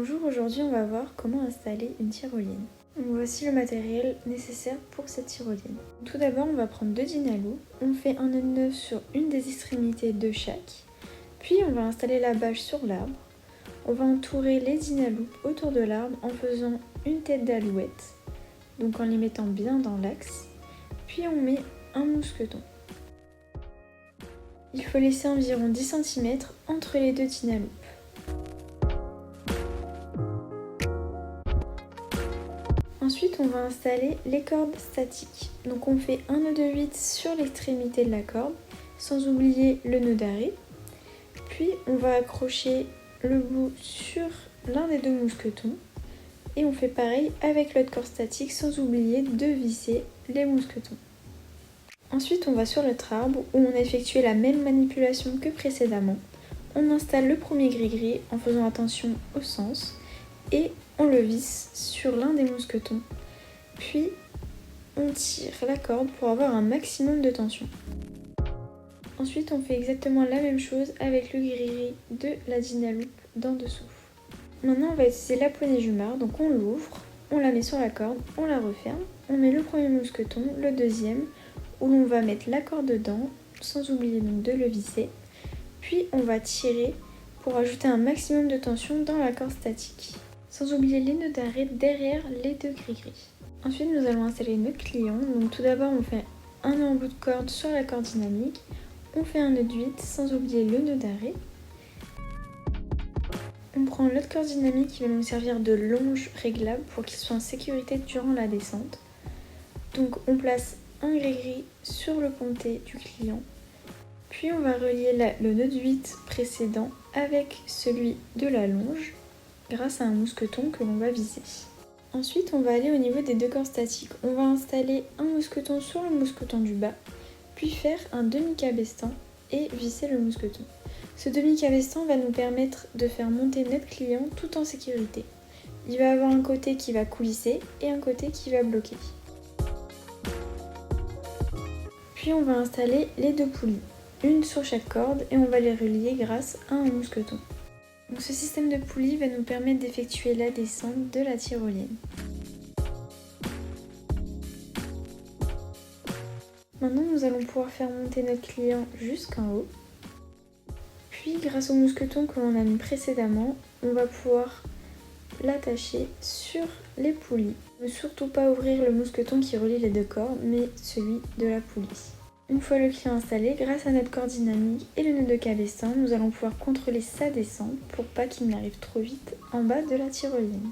Bonjour, aujourd'hui on va voir comment installer une tyrolienne. Donc voici le matériel nécessaire pour cette tyrolienne. Tout d'abord on va prendre deux dynaloops, on fait un nœud neuf sur une des extrémités de chaque, puis on va installer la bâche sur l'arbre. On va entourer les dynaloops autour de l'arbre en faisant une tête d'alouette, donc en les mettant bien dans l'axe, puis on met un mousqueton. Il faut laisser environ 10 cm entre les deux dynaloops. Ensuite, on va installer les cordes statiques. Donc on fait un nœud de 8 sur l'extrémité de la corde, sans oublier le nœud d'arrêt. Puis on va accrocher le bout sur l'un des deux mousquetons. Et on fait pareil avec l'autre corde statique, sans oublier de visser les mousquetons. Ensuite, on va sur notre arbre, où on a effectué la même manipulation que précédemment. On installe le premier gris-gris en faisant attention au sens. Et on le visse sur l'un des mousquetons, puis on tire la corde pour avoir un maximum de tension. Ensuite on fait exactement la même chose avec le gris-gris de la dynaloop d'en dessous. Maintenant on va utiliser la poignée jumard, donc on l'ouvre, on la met sur la corde, on la referme, on met le premier mousqueton, le deuxième, où l'on va mettre la corde dedans, sans oublier donc de le visser, puis on va tirer pour ajouter un maximum de tension dans la corde statique. Sans oublier les nœuds d'arrêt derrière les deux gris-gris. Ensuite, nous allons installer notre client. Donc tout d'abord, on fait un nœud en bout de corde sur la corde dynamique. On fait un nœud de 8 sans oublier le nœud d'arrêt. On prend l'autre corde dynamique qui va nous servir de longe réglable pour qu'il soit en sécurité durant la descente. Donc on place un gris-gris sur le pontet du client. Puis on va relier le nœud de 8 précédent avec celui de la longe, grâce à un mousqueton que l'on va viser. Ensuite, on va aller au niveau des deux cordes statiques. On va installer un mousqueton sur le mousqueton du bas, puis faire un demi-cabestan et visser le mousqueton. Ce demi-cabestan va nous permettre de faire monter notre client tout en sécurité. Il va avoir un côté qui va coulisser et un côté qui va bloquer. Puis on va installer les deux poulies, une sur chaque corde, et on va les relier grâce à un mousqueton. Donc ce système de poulies va nous permettre d'effectuer la descente de la tyrolienne. Maintenant, nous allons pouvoir faire monter notre client jusqu'en haut. Puis, grâce au mousqueton que l'on a mis précédemment, on va pouvoir l'attacher sur les poulies. Ne surtout pas ouvrir le mousqueton qui relie les deux cordes, mais celui de la poulie. Une fois le client installé, grâce à notre corde dynamique et le nœud de cabestan, nous allons pouvoir contrôler sa descente pour pas qu'il n'arrive trop vite en bas de la tyrolienne.